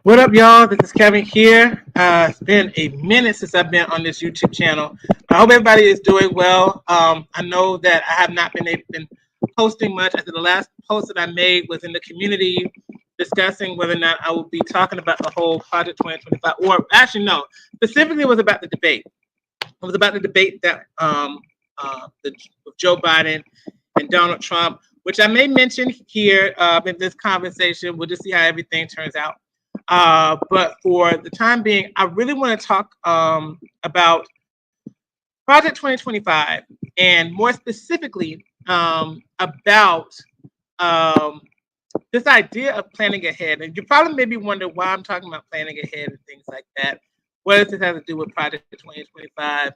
What up, y'all? This is Kevin here. It's been a minute since I've been on this YouTube channel. I hope everybody is doing well. I know that I have not been posting much. I think the last post that I made was in the community discussing whether or not I would be talking about the whole Project 2025, or actually, no, specifically it was about the debate. It was about the debate that with Joe Biden and Donald Trump, which I may mention here in this conversation. We'll just see how everything turns out. But for the time being, I really want to talk about Project 2025, and more specifically about this idea of planning ahead. And you probably maybe wonder why I'm talking about planning ahead and things like that. What does this have to do with Project 2025?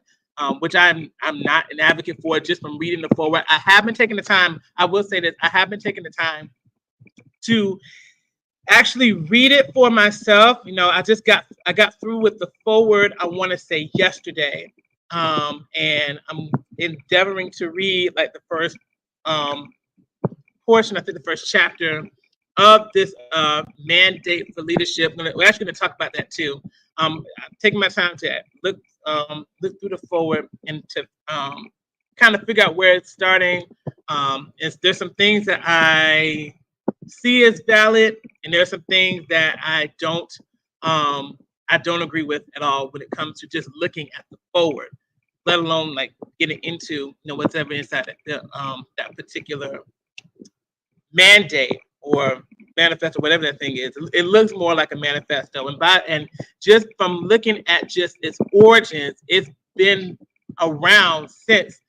Which I'm not an advocate for, just from reading the forward. I have been taking the time. I will say this: I have been taking the time to actually read it for myself. You know, I got through with the forward, I want to say yesterday, and I'm endeavoring to read like the first portion, I think the first chapter of this mandate for leadership. We're actually going to talk about that too. I'm taking my time to look through the forward and to kind of figure out where it's starting. There's some things that I see as valid, and there's some things that I don't agree with at all when it comes to just looking at the forward, let alone like getting into what's ever inside that particular mandate or manifesto, whatever that thing is. It looks more like a manifesto, and just from looking at just its origins, it's been around since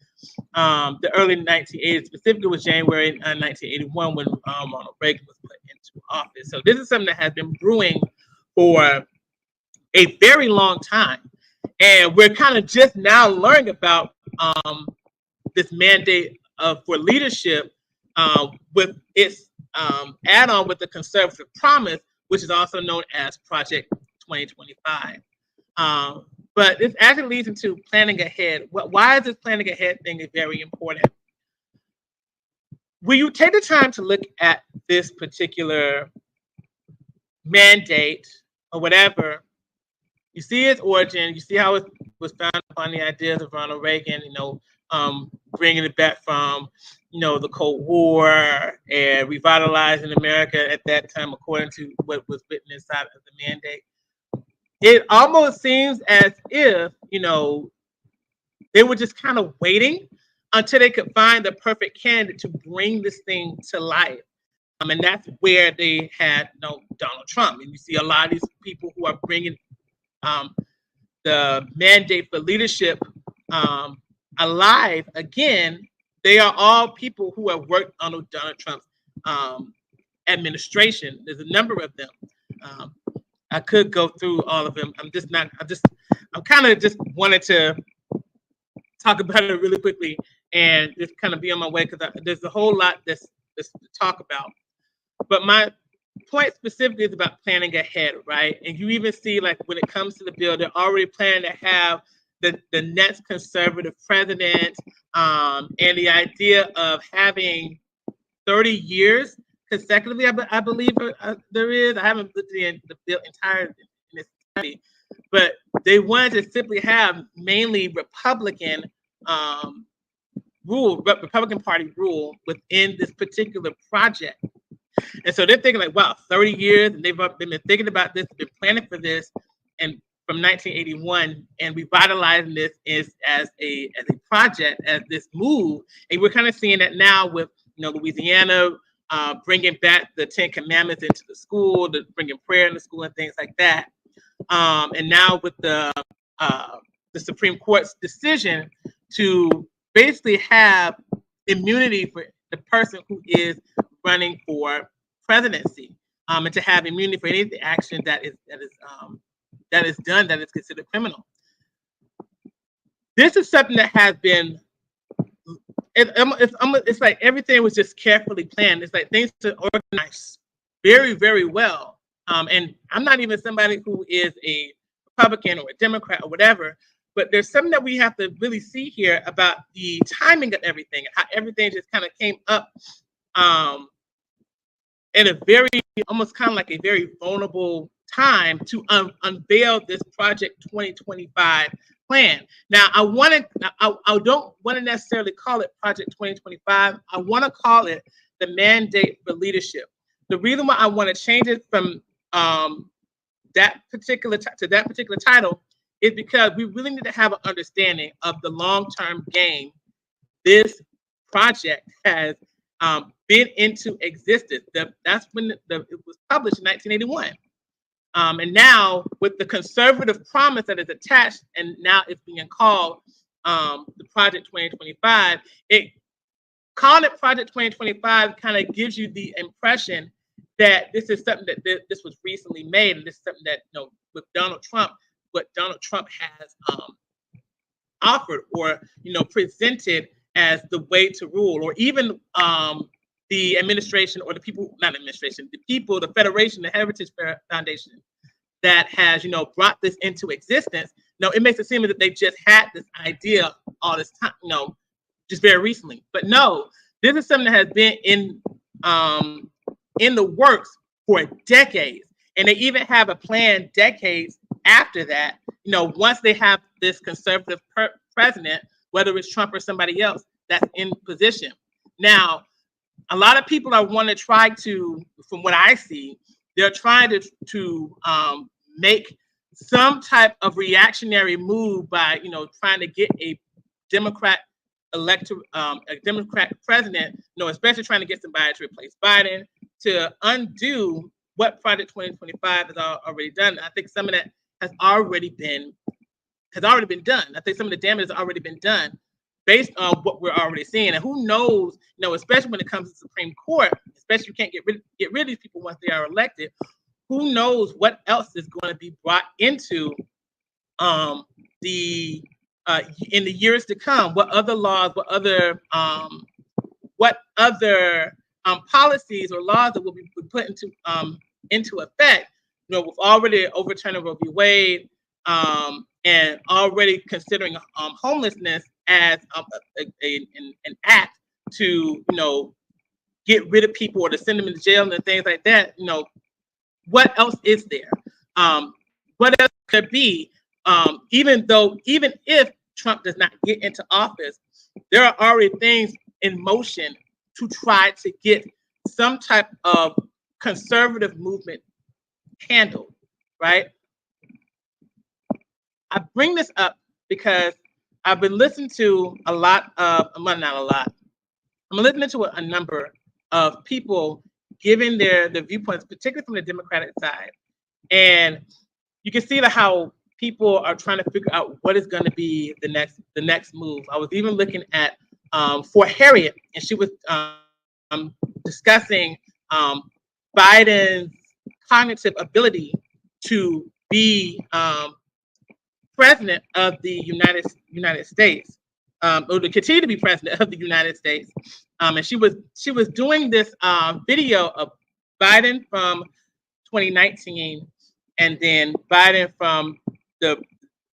the early 1980s. Specifically, was January 1981 when Ronald Reagan was put into office. So this is something that has been brewing for a very long time, and we're kind of just now learning about this mandate for leadership with its add-on with the conservative promise, which is also known as Project 2025. But this actually leads into planning ahead. Why is this planning ahead thing very important? When you take the time to look at this particular mandate or whatever, you see its origin, you see how it was founded on the ideas of Ronald Reagan, bringing it back from, the Cold War and revitalizing America at that time, according to what was written inside of the mandate. It almost seems as if, they were just kind of waiting until they could find the perfect candidate to bring this thing to life. And that's where they had Donald Trump. And you see a lot of these people who are bringing the mandate for leadership alive again. They are all people who have worked on Donald Trump's administration. There's a number of them. I could go through all of them. I'm kind of just wanted to talk about it really quickly and just kind of be on my way, because there's a whole lot that's to talk about. But my point specifically is about planning ahead, right? And you even see, like, when it comes to the bill, they're already planning to have the next conservative president, and the idea of having 30 years consecutively, I believe there is. I haven't looked at the bill entire in its entirety, but they wanted to simply have mainly Republican Republican Party rule within this particular project. And so they're thinking like, wow, 30 years, and they've been thinking about this, been planning for this, and from 1981, and revitalizing this as a project, as this move. And we're kind of seeing that now with Louisiana bringing back the 10 Commandments into the school, bringing prayer in the school and things like that. And now with the Supreme Court's decision to basically have immunity for the person who is running for presidency, and to have immunity for any action that is done that is considered criminal. This is something that has been. It's like everything was just carefully planned. It's like things are organized very, very well. And I'm not even somebody who is a Republican or a Democrat or whatever, but there's something that we have to really see here about the timing of everything and how everything just kind of came up in a very, almost kind of like a very vulnerable time to unveil this Project 2025 plan. Now, I don't want to necessarily call it Project 2025. I want to call it the Mandate for Leadership. The reason why I want to change it from that particular to that particular title is because we really need to have an understanding of the long-term game this project has been into existence. That's when it was published in 1981. And now with the conservative promise that is attached, and now it's being called the Project 2025, calling it Project 2025 kind of gives you the impression that this is something that this was recently made, and this is something that, with Donald Trump, what Donald Trump has offered or presented as the way to rule, or even the administration or the people, not administration, the people, the Federation, the Heritage Foundation that has brought this into existence. It makes it seem that they just had this idea all this time, just very recently. But no, this is something that has been in the works for decades, and they even have a plan decades after that. Once they have this conservative president, whether it's Trump or somebody else that's in position. Now, a lot of people are want to try to, from what I see, they're trying to make some type of reactionary move by trying to get a Democrat a Democrat president, especially trying to get somebody to replace Biden, to undo what Project 2025 has already done. I think some of that has already been done. I think some of the damage has already been done based on what we're already seeing. And who knows, especially when it comes to the Supreme Court, especially you can't get rid of these people once they are elected. Who knows what else is going to be brought into in the years to come? What other laws? What other policies or laws that will be put into effect? We've already overturned Roe v. Wade, and already considering homelessness as an act to get rid of people or to send them into jail and things like that. What else is there? What else could be? Even if Trump does not get into office, there are already things in motion to try to get some type of conservative movement handled, right? I bring this up because I've been listening to a lot of, well, not a lot, I'm listening to a number of people giving their viewpoints, particularly from the Democratic side. And you can see how people are trying to figure out what is going to be the next move. I was even looking at for Harriet, and she was discussing Biden's cognitive ability to be president of the United States, or to continue to be president of the United States. And she was doing this video of Biden from 2019, and then Biden from the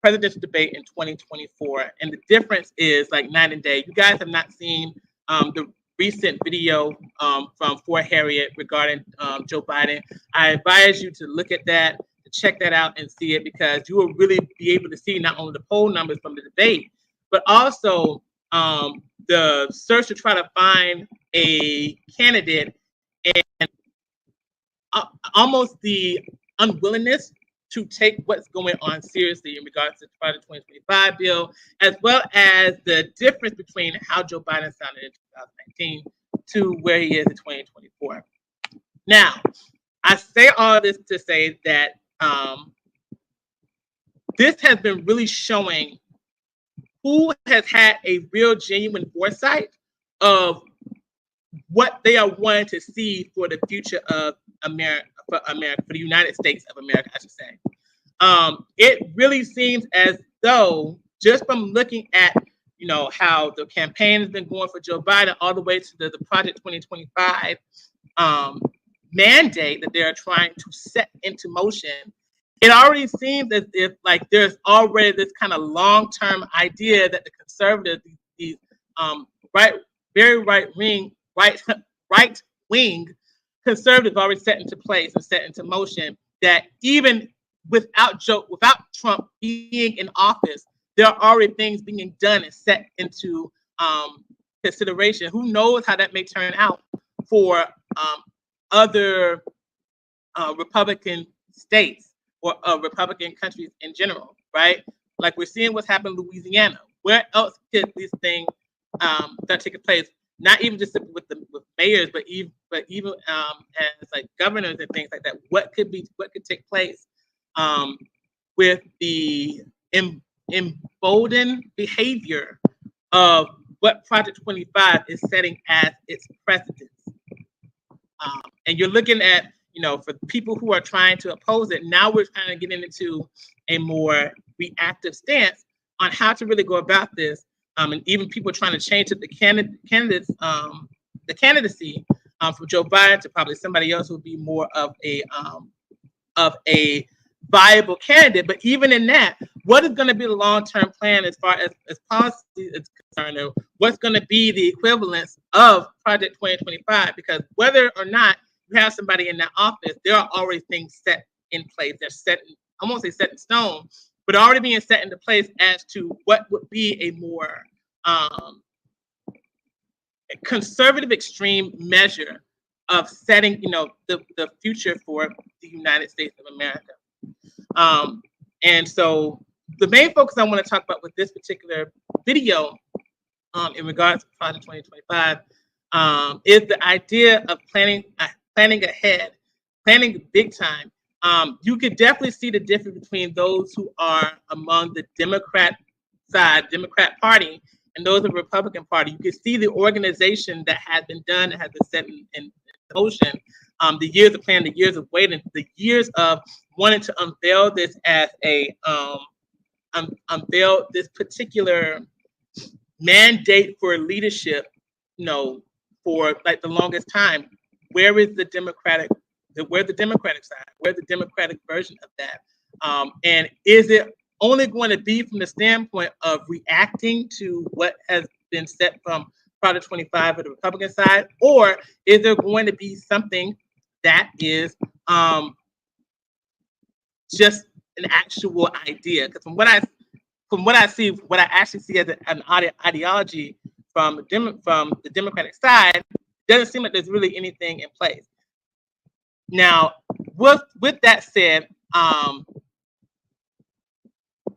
presidential debate in 2024. And the difference is like night and day. You guys have not seen the recent video from Fort Harriet regarding Joe Biden. I advise you to look at that, to check that out and see it, because you will really be able to see not only the poll numbers from the debate, but also the search to try to find a candidate, and almost the unwillingness to take what's going on seriously in regards to the Project 2025 bill, as well as the difference between how Joe Biden sounded in 2019 to where he is in 2024. Now, I say all this to say that this has been really showing who has had a real genuine foresight of what they are wanting to see for the future of America, for the United States of America, I should say. It really seems as though, just from looking at how the campaign has been going for Joe Biden all the way to the Project 2025 mandate that they're trying to set into motion, it already seems as if there's already this kind of long-term idea that the conservatives, these very right-wing conservatives already set into place and set into motion that even without Trump being in office, there are already things being done and set into consideration. Who knows how that may turn out for other Republican states or Republican countries in general, right? Like we're seeing what's happened in Louisiana. Where else could this thing start taking place? Not even just with mayors, but even as like governors and things like that. What could take place with the emboldened behavior of what Project 25 is setting as its precedence? And you're looking at, for people who are trying to oppose it, now we're kind of getting into a more reactive stance on how to really go about this. And even people trying to change it, the candidacy from Joe Biden to probably somebody else who would be more of a viable candidate. But even in that, what is going to be the long-term plan as far as policy is concerned? Or what's going to be the equivalence of Project 2025? Because whether or not you have somebody in that office, there are already things set in place. They're set in, I won't say set in stone, but already being set into place as to what would be a more conservative, extreme measure of setting, the future for the United States of America. And so the main focus I want to talk about with this particular video in regards to Project 2025 is the idea of planning ahead, planning big time. You could definitely see the difference between those who are among the Democrat Party, and those of the Republican Party. You can see the organization that has been done, that has been set in motion. The years of planning, the years of waiting, the years of wanting to unveil this as unveil this particular mandate for leadership, for like the longest time. Where is the Democratic side? Where's the Democratic version of that? And is it only going to be from the standpoint of reacting to what has been set from Project 25 of the Republican side, or is there going to be something that is just an actual idea? Because from what I actually see as an ideology from the Democratic side, it doesn't seem like there's really anything in place. Now, with that said,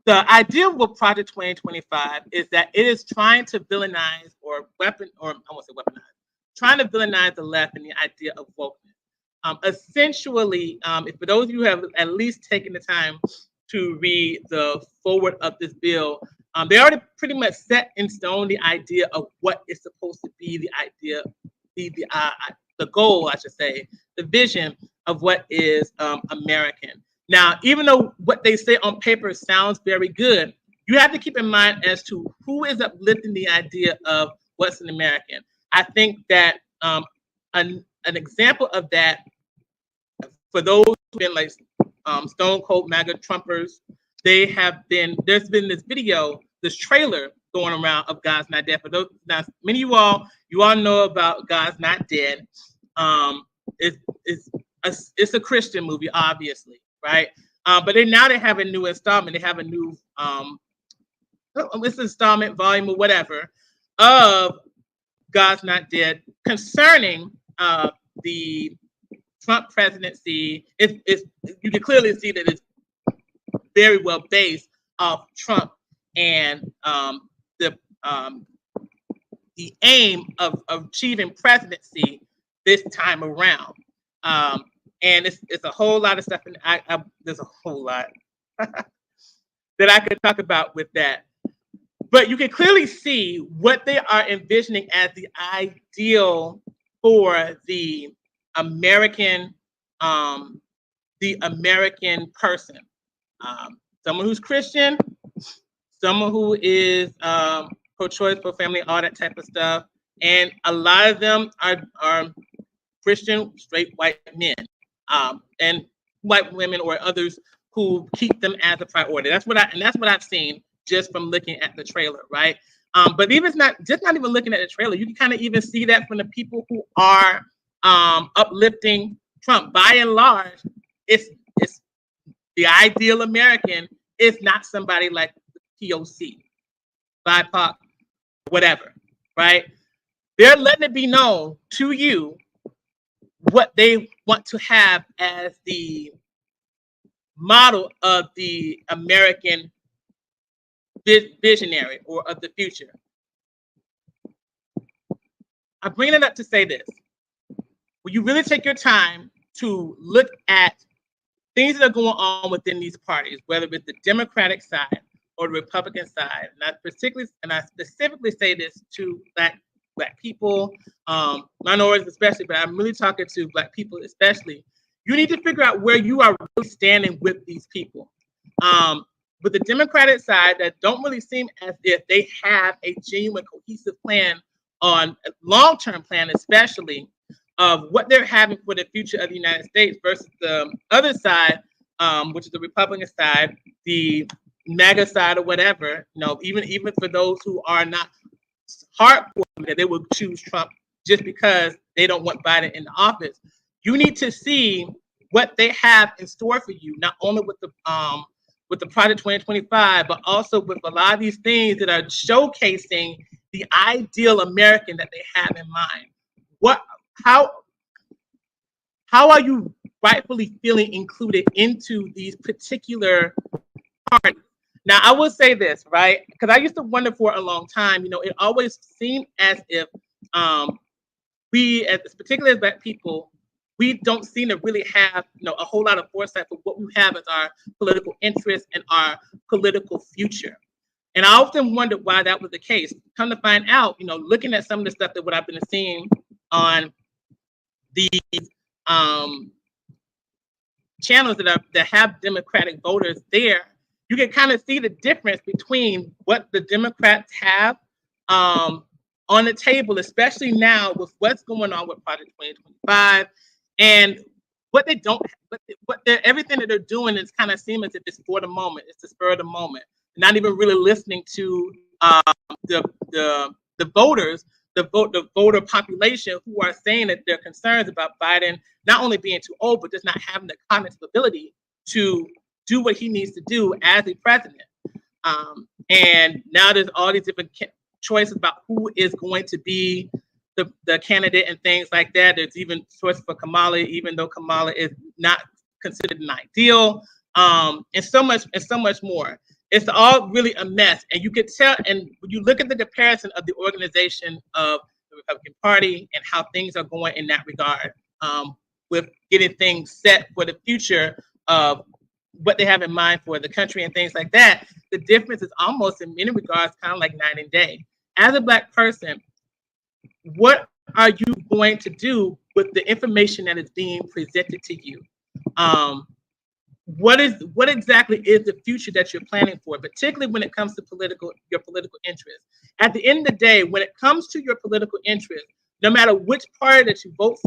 the idea with Project 2025 is that it is trying to villainize trying to villainize the left and the idea of wokeness. Essentially, if for those of you who have at least taken the time to read the forward of this bill, they already pretty much set in stone the idea of what is supposed to be the goal, I should say, the vision of what is American. Now, even though what they say on paper sounds very good, you have to keep in mind as to who is uplifting the idea of what's an American. I think that an example of that, for those who've been like stone cold MAGA Trumpers, there's been this video, this trailer going around of God's Not Dead. For those, now, many of you all know about God's Not Dead. It's a Christian movie, obviously, right? But they have a new installment. They have a new installment, volume, or whatever, of God's Not Dead concerning the Trump presidency. You can clearly see that it's very well based off Trump and the aim of achieving presidency this time around. And it's a whole lot of stuff, and there's a whole lot that I could talk about with that. But you can clearly see what they are envisioning as the ideal for the American person. Someone who's Christian, someone who is pro-choice, pro-family, all that type of stuff. And a lot of them are Christian, straight white men, and white women or others who keep them as a priority. That's what I've seen just from looking at the trailer, right? But even not even looking at the trailer, you can kind of even see that from the people who are uplifting Trump. By and large, it's The ideal American is not somebody like POC, BIPOC, whatever, right? They're letting it be known to you what they want to have as the model of the American visionary or of the future. I bring it up to say this. When you really take your time to look at things that are going on within these parties, whether it's the Democratic side or the Republican side, and I specifically say this to black people, minorities especially, but I'm really talking to black people especially. You need to figure out where you are really standing with these people. With the Democratic side, that don't really seem as if they have a genuine, cohesive plan on a long-term plan, especially of what they're having for the future of the United States versus the other side, which is the Republican side, the MAGA side or whatever. Even for those who are not hardcore, that they will choose Trump just because they don't want Biden in the office. You need to see what they have in store for you, not only with the Project 2025, but also with a lot of these things that are showcasing the ideal American that they have in mind. How are you rightfully feeling included into these particular parties? Now, I will say this, right? Because I used to wonder for a long time, it always seemed as if we, particularly as black people, we don't seem to really have, a whole lot of foresight for what we have as our political interests and our political future. And I often wondered why that was the case. Come to find out, looking at some of the stuff that what I've been seeing on these channels that have Democratic voters there, you can kind of see the difference between what the Democrats have on the table, especially now with what's going on with Project 2025, and what they don't, everything that they're doing is kind of seem as if it's for the moment, it's the spur of the moment, not even really listening to the voters, the voter population who are saying that they're concerned about Biden not only being too old, but just not having the cognitive ability to do what he needs to do as a president. And now there's all these different choices about who is going to be the candidate and things like that. There's even choices for Kamala, even though Kamala is not considered an ideal, and so much more. It's all really a mess, and you could tell. And when you look at the comparison of the organization of the Republican Party and how things are going in that regard, with getting things set for the future of what they have in mind for the country and things like that, the difference is almost in many regards kind of like night and day. As a black person, what are you going to do with the information that is being presented to you? What exactly is the future that you're planning for, particularly when it comes to your political interests? At the end of the day, when it comes to your political interests, no matter which party that you vote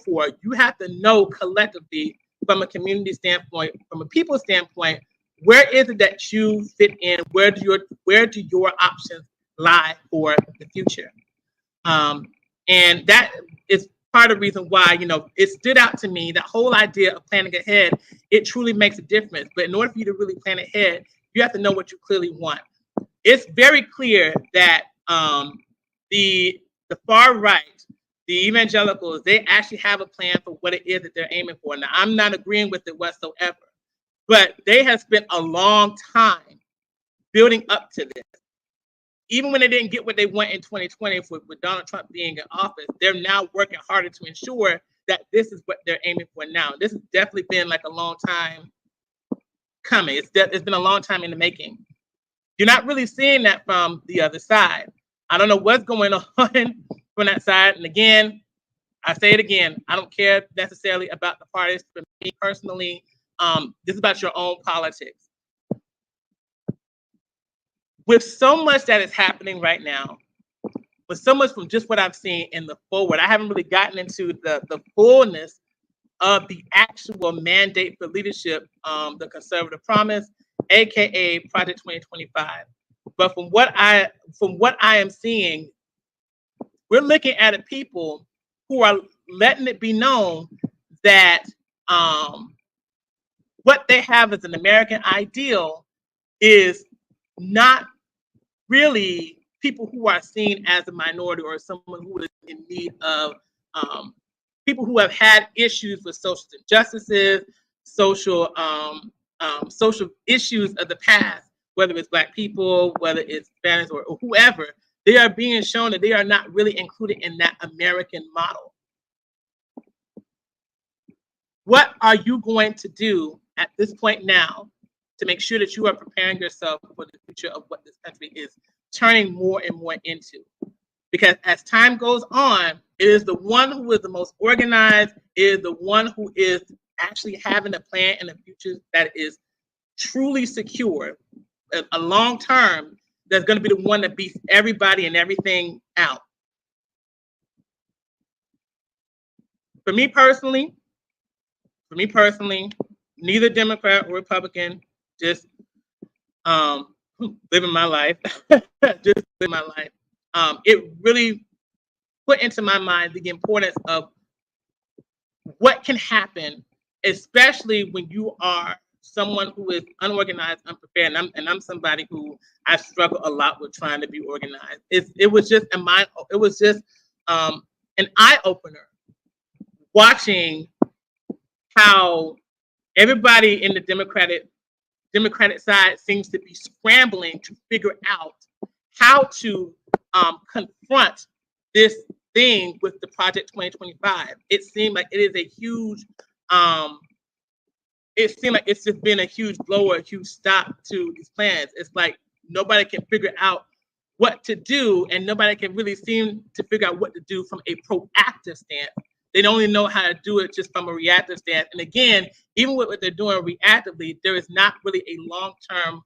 for, you have to know collectively, from a community standpoint, from a people standpoint, where is it that you fit in? Where do your options lie for the future? And that is part of the reason why, it stood out to me, that whole idea of planning ahead. It truly makes a difference. But in order for you to really plan ahead, you have to know what you clearly want. It's very clear that the far right, the evangelicals, they actually have a plan for what it is that they're aiming for. Now, I'm not agreeing with it whatsoever, but they have spent a long time building up to this. Even when they didn't get what they want in 2020 with Donald Trump being in office, they're now working harder to ensure that this is what they're aiming for now. This has definitely been like a long time coming. It's been a long time in the making. You're not really seeing that from the other side. I don't know what's going on from that side. And again, I say it again, I don't care necessarily about the parties. For me personally, this is about your own politics. With so much that is happening right now, with so much from just what I've seen in the forward, I haven't really gotten into the fullness of the actual mandate for leadership, the conservative promise, aka Project 2025. But from what I am seeing, we're looking at a people who are letting it be known that what they have as an American ideal is not really people who are seen as a minority or someone who is in need of people who have had issues with social injustices, social issues of the past, whether it's Black people, whether it's Spanish or whoever. They are being shown that they are not really included in that American model. What are you going to do at this point now to make sure that you are preparing yourself for the future of what this country is turning more and more into? Because as time goes on, it is the one who is the most organized, it is the one who is actually having a plan in the future that is truly secure, a long term, that's going to be the one that beats everybody and everything out. For me personally, neither Democrat or Republican, just living my life, just living my life. It really put into my mind the importance of what can happen, especially when you are someone who is unorganized, unprepared, and I'm somebody who I struggle a lot with trying to be organized. It was just an eye opener watching how everybody in the Democratic side seems to be scrambling to figure out how to confront this thing with the Project 2025. It seemed like it is a huge, it seemed like it's just been a huge blow or a huge stop to these plans. It's like nobody can figure out what to do, and nobody can really seem to figure out what to do from a proactive stance. They don't only know how to do it just from a reactive stance. And again, even with what they're doing reactively, there is not really a long-term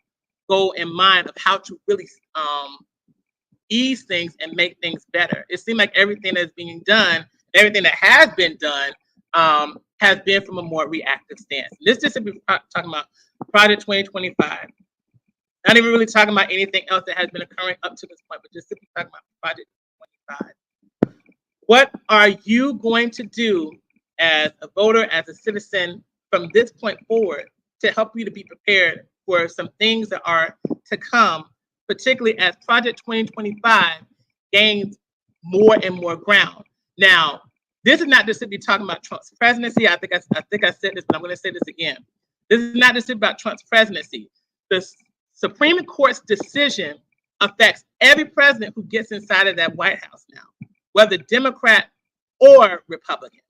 goal in mind of how to really ease things and make things better. It seems like everything that's being done, everything that has been done, has been from a more reactive stance. This just to be talking about Project 2025. Not even really talking about anything else that has been occurring up to this point, but just simply talking about Project 25. What are you going to do as a voter, as a citizen from this point forward to help you to be prepared for some things that are to come, particularly as Project 2025 gains more and more ground? Now, this is not just simply talking about Trump's presidency. I think I said this, but I'm going to say this again. This is not just about Trump's presidency. The Supreme Court's decision affects every president who gets inside of that White House now, whether Democrat or Republican.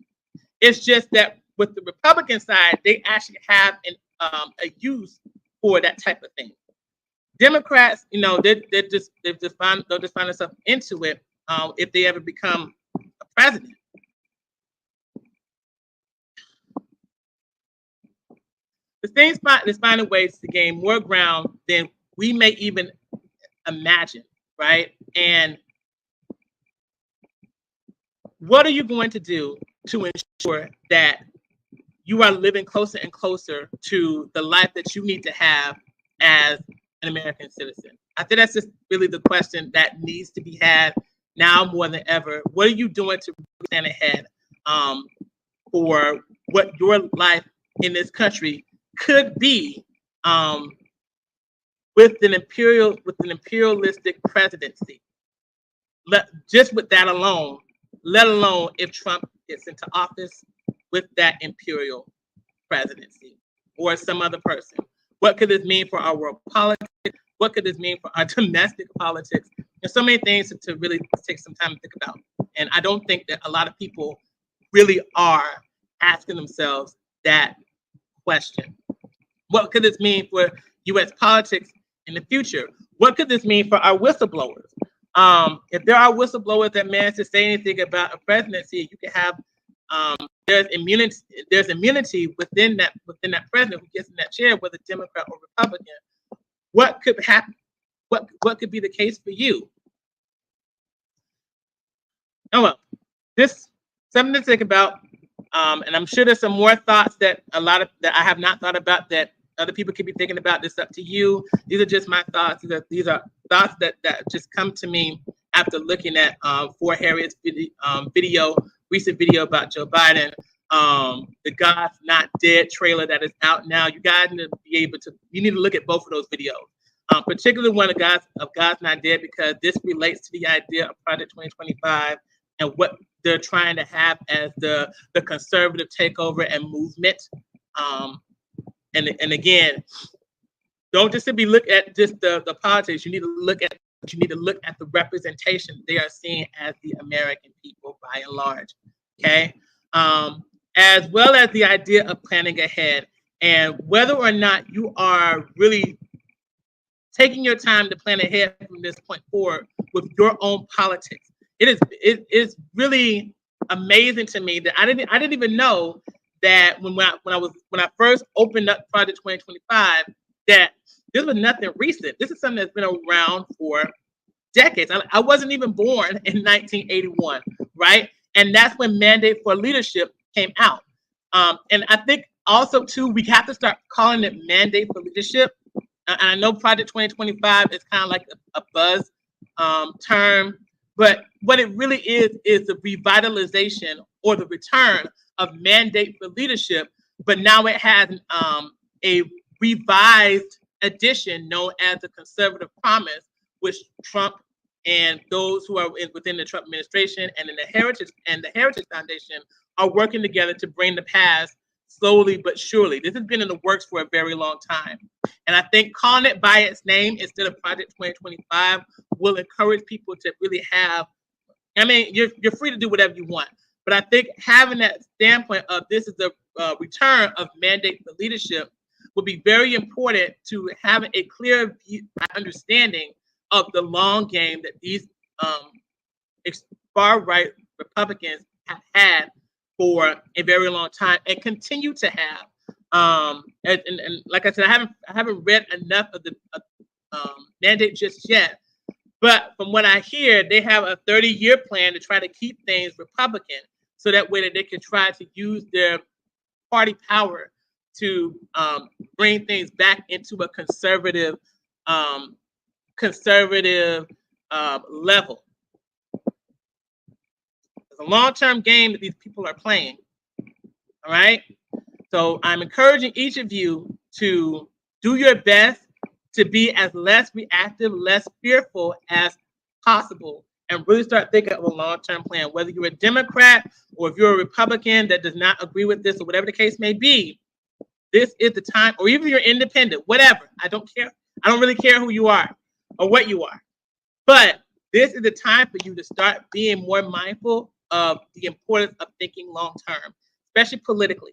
It's just that with the Republican side, they actually have a use for that type of thing. Democrats, they'll just find themselves into it if they ever become a president. The thing is finding ways to gain more ground than we may even imagine, right? And what are you going to do to ensure that you are living closer and closer to the life that you need to have as an American citizen? I think that's just really the question that needs to be had now more than ever. What are you doing to stand ahead for what your life in this country could be with an imperialistic presidency? Just with that alone, let alone if Trump gets into office with that imperial presidency or some other person. What could this mean for our world politics? What could this mean for our domestic politics? There's so many things to really take some time to think about. And I don't think that a lot of people really are asking themselves that question. What could this mean for U.S. politics in the future? What could this mean for our whistleblowers? If there are whistleblowers that manage to say anything about a presidency, you can have there's immunity within that president who gets in that chair, whether Democrat or Republican. What could happen? What could be the case for you? Oh well, this something to think about. And I'm sure there's some more thoughts that I have not thought about that other people could be thinking about. This up to you. These are just my thoughts. These are thoughts that just come to me after looking at For Harriet's recent video about Joe Biden. the God's Not Dead trailer that is out now. You guys need to be able to, you need to look at both of those videos, particularly one of God's Not Dead, because this relates to the idea of Project 2025 and what they're trying to have as the conservative takeover and movement. And again, don't just simply look at just the politics. You need to look at the representation they are seeing as the American people by and large. Okay, as well as the idea of planning ahead and whether or not you are really taking your time to plan ahead from this point forward with your own politics. It is really amazing to me that I didn't even know that when I first opened up Project 2025 that this was nothing recent. This is something that's been around for decades. I wasn't even born in 1981, right? And that's when Mandate for Leadership came out. And I think also too, we have to start calling it Mandate for Leadership. And I know Project 2025 is kind of like a buzz term, but what it really is the revitalization or the return of Mandate for Leadership, but now it has a revised edition known as the Conservative Promise, which Trump and those who are within the Trump administration and in the Heritage Foundation are working together to bring to pass slowly but surely. This has been in the works for a very long time. And I think calling it by its name instead of Project 2025 will encourage people to really have, I mean, you're free to do whatever you want, but I think having that standpoint of this is the return of Mandate for Leadership will be very important to having a clear understanding of the long game that these far-right Republicans have had for a very long time and continue to have. And like I said, I haven't read enough of the Mandate just yet, but from what I hear, they have a 30-year plan to try to keep things Republican, so that way that they can try to use their party power to bring things back into a conservative level. It's a long-term game that these people are playing. All right. So I'm encouraging each of you to do your best to be as less reactive, less fearful as possible, and really start thinking of a long-term plan. Whether you're a Democrat or if you're a Republican that does not agree with this or whatever the case may be, this is the time, or even you're independent, whatever. I don't care. I don't really care who you are or what you are. But this is the time for you to start being more mindful of the importance of thinking long-term, especially politically.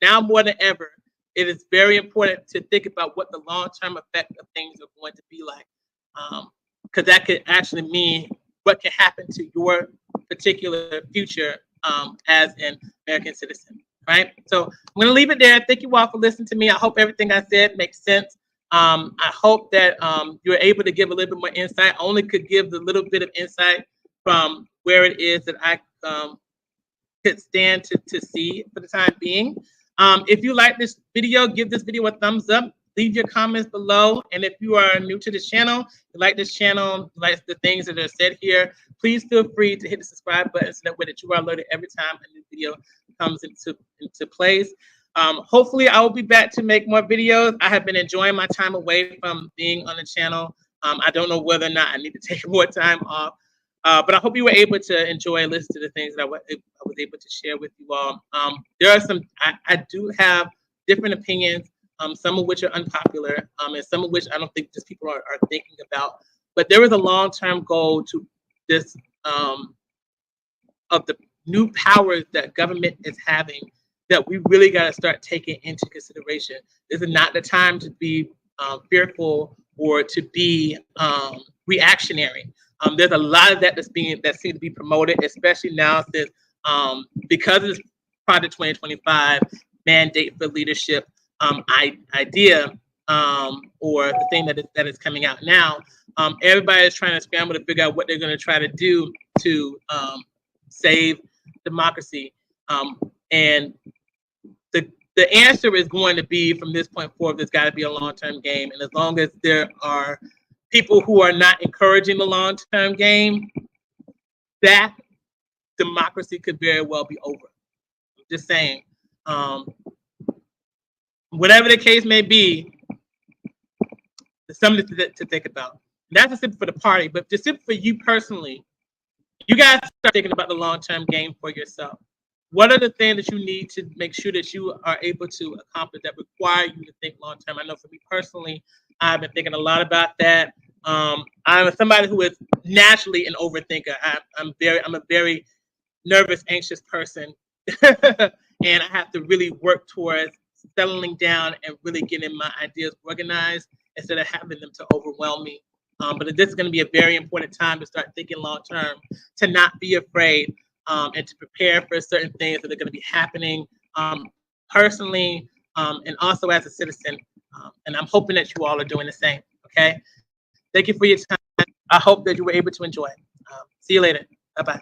Now more than ever, it is very important to think about what the long-term effect of things are going to be like, because that could actually mean what can happen to your particular future as an American citizen, right? So I'm going to leave it there. Thank you all for listening to me. I hope everything I said makes sense. I hope that you're able to give a little bit more insight. I only could give the little bit of insight from where it is that I could stand to see for the time being. If you like this video, give this video a thumbs up. Leave your comments below. And if you are new to this channel, you like this channel, like the things that are said here, please feel free to hit the subscribe button so that way that you are alerted every time a new video comes into place. Hopefully I will be back to make more videos. I have been enjoying my time away from being on the channel. I don't know whether or not I need to take more time off, but I hope you were able to enjoy and listen to the things that I was able to share with you all. There are some, I do have different opinions, some of which are unpopular, and some of which I don't think just people are thinking about. But there is a long-term goal to this, of the new powers that government is having, that we really got to start taking into consideration. This is not the time to be fearful or to be reactionary. There's a lot of that that seems to be promoted, especially now since because of this Project 2025 Mandate for Leadership idea, or the thing that is coming out now. Everybody is trying to scramble to figure out what they're going to try to do to save democracy. And the answer is going to be, from this point forward, there's got to be a long-term game. And as long as there are people who are not encouraging the long-term game, that democracy could very well be over. I'm Just saying. Whatever the case may be, there's something to think about. And that's just simple for the party, but just simple for you personally. You guys start thinking about the long-term game for yourself. What are the things that you need to make sure that you are able to accomplish that require you to think long-term? I know for me personally, I've been thinking a lot about that. I'm somebody who is naturally an overthinker. I'm a very nervous, anxious person, and I have to really work towards settling down and really getting my ideas organized instead of having them to overwhelm me. But this is going to be a very important time to start thinking long term, to not be afraid, and to prepare for certain things that are going to be happening personally, and also as a citizen. And I'm hoping that you all are doing the same. Okay. Thank you for your time. I hope that you were able to enjoy. See you later. Bye bye.